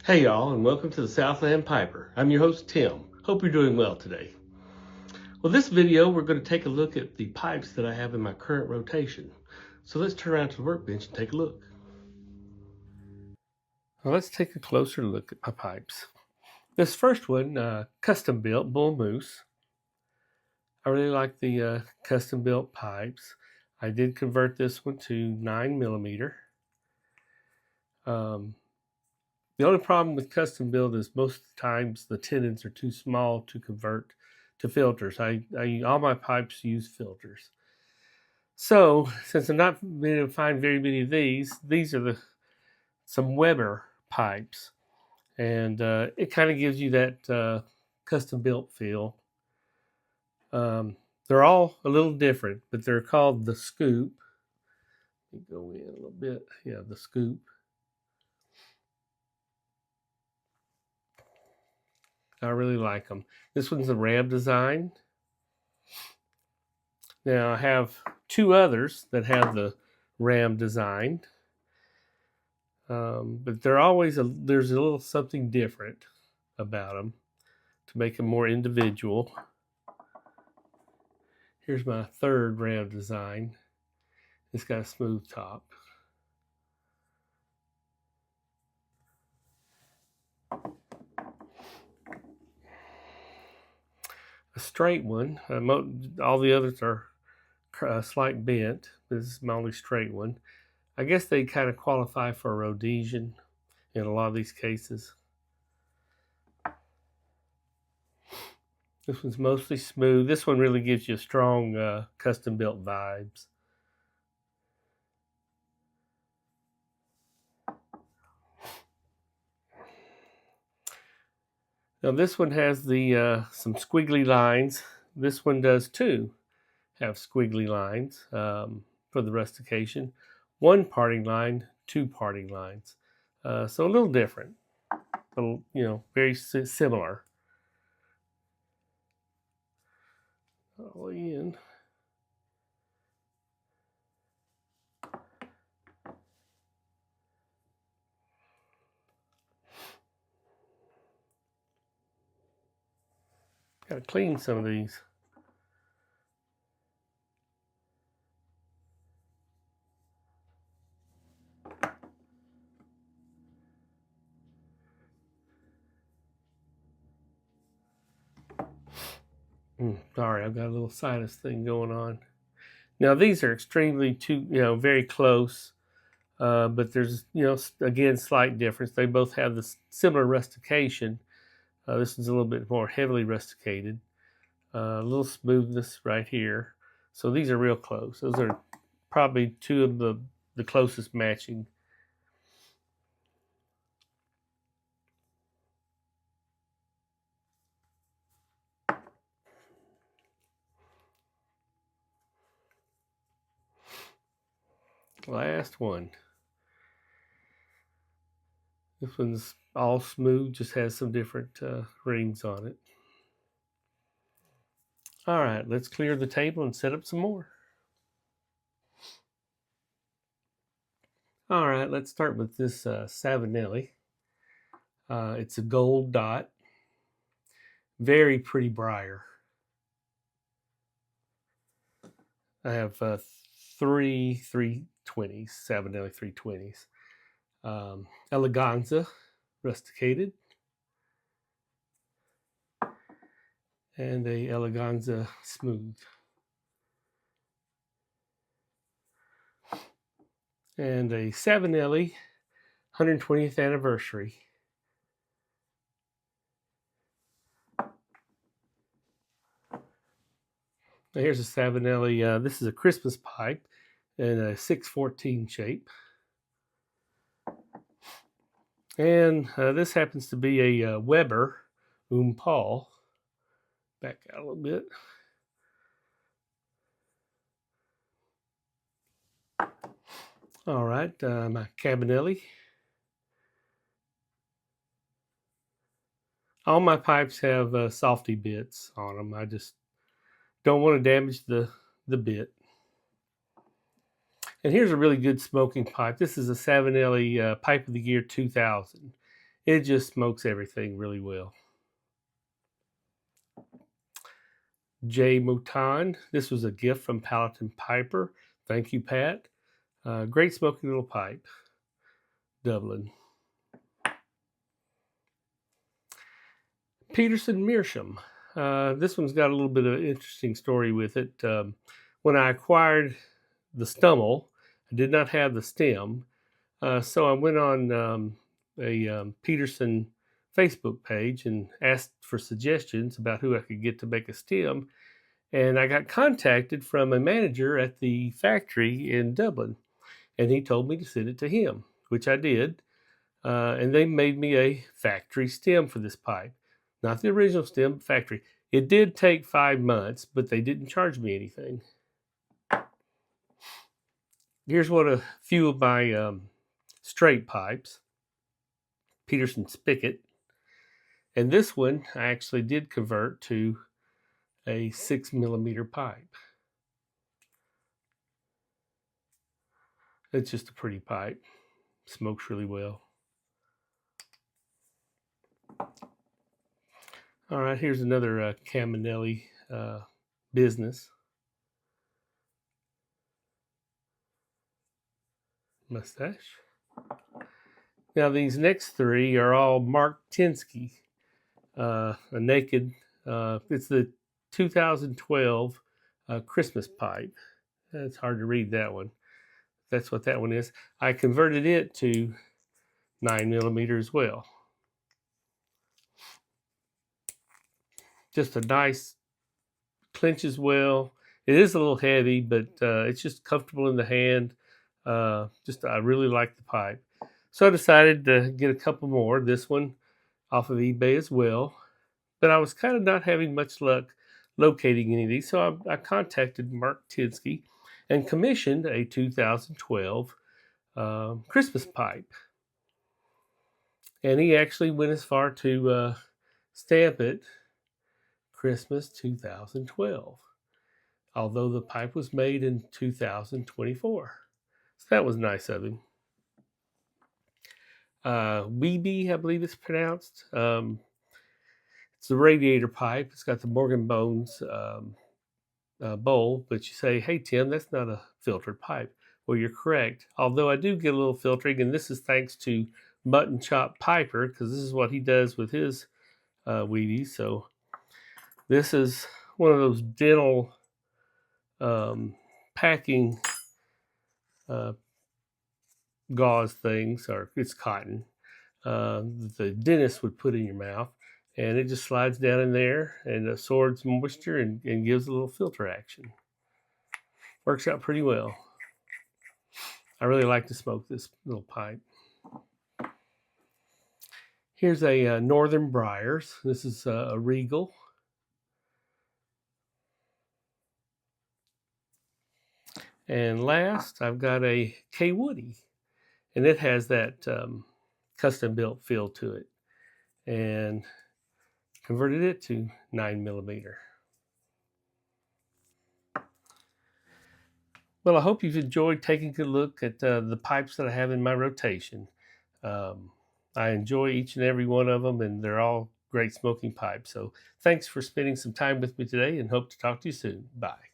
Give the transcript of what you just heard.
Hey y'all, and welcome to the Southland Piper. I'm your host Tim. Hope you're doing well today. Well, this video we're going to take a look at the pipes that I have in my current rotation. So let's turn around to the workbench and take a look. Well, let's take a closer look at my pipes. This first one, custom built bull moose. I really like the custom built pipes. I did convert this one to 9mm. The only problem with custom build is most times the tenons are too small to convert to filters. All my pipes use filters. So since I'm not being able to find very many of these are some Weber pipes, and it kind of gives you that custom built feel. They're all a little different, but they're called the Scoop. Let me go in a little bit. Yeah, the Scoop. I really like them. This one's a Ram design. Now I have two others that have the Ram design, but there's a little something different about them to make them more individual. Here's my third Ram design. It's got a smooth top. A straight one. All the others are slight bent. This is my only straight one. I guess they kind of qualify for a Rhodesian in a lot of these cases. This one's mostly smooth. This one really gives you strong custom built vibes. Now this one has the some squiggly lines. This one does too have squiggly lines for the rustication. One parting line, two parting lines. So a little different, but very similar. All in. Got to clean some of these. Sorry, I've got a little sinus thing going on. Now these are extremely very close, but there's again slight difference. They both have the similar rustication. This is a little bit more heavily rusticated. A little smoothness right here. So these are real close. Those are probably two of the closest matching. Last one. This one's all smooth, just has some different rings on it. All right, let's clear the table and set up some more. All right, let's start with this Savinelli. It's a gold dot. Very pretty briar. I have three 320s, Savinelli 320s. Eleganza, rusticated. And a Eleganza smooth. And a Savinelli 120th anniversary. Now here's a Savinelli. This is a Christmas pipe in a 614 shape. And this happens to be a Weber Paul. Back out a little bit. All right, my Cabinelli. All my pipes have softy bits on them. I just don't want to damage the bit. And here's a really good smoking pipe. This is a Savinelli Pipe of the Year 2000. It just smokes everything really well. J. Mouton, this was a gift from Palatine Piper. Thank you, Pat. Great smoky little pipe. Dublin. Peterson Meerschaum. This one's got a little bit of an interesting story with it. When I acquired the Stummel, I did not have the stem. So I went on a Peterson Facebook page and asked for suggestions about who I could get to make a stem. And I got contacted from a manager at the factory in Dublin. And he told me to send it to him, which I did. And they made me a factory stem for this pipe. Not the original stem, factory. It did take 5 months, but they didn't charge me anything. Here's what a few of my straight pipes. Peterson Spigot. And this one I actually did convert to a 6mm pipe. It's just a pretty pipe. Smokes really well. All right, here's another Savinelli business. Mustache. Now these next three are all Mark Tinsky. A naked, it's the 2012 Christmas pipe. It's hard to read that one. That's what that one is. I converted it to 9mm as well. Just a nice, clenches well. It is a little heavy, but it's just comfortable in the hand. I really like the pipe. So I decided to get a couple more. This one off of eBay as well. But I was kind of not having much luck locating any of these. So I contacted Mark Tinsky and commissioned a 2012 Christmas pipe. And he actually went as far to stamp it Christmas 2012, although the pipe was made in 2024. So that was nice of him. Weeby, I believe it's pronounced. It's a radiator pipe. It's got the Morgan Bones bowl, but you say, hey, Tim, that's not a filtered pipe. Well, you're correct. Although I do get a little filtering, and this is thanks to Mutton Chop Piper, because this is what he does with his Weebies. So this is one of those dental packing gauze things, or it's cotton, the dentist would put in your mouth, and it just slides down in there and absorbs moisture and gives a little filter action. Works out pretty well. I really like to smoke this little pipe. Here's a Northern Briars. This is a Regal. And last, I've got a K Woody, and it has that custom built feel to it, and converted it to 9mm. Well, I hope you've enjoyed taking a good look at the pipes that I have in my rotation. I enjoy each and every one of them, and they're all great smoking pipes. So thanks for spending some time with me today, and hope to talk to you soon. Bye.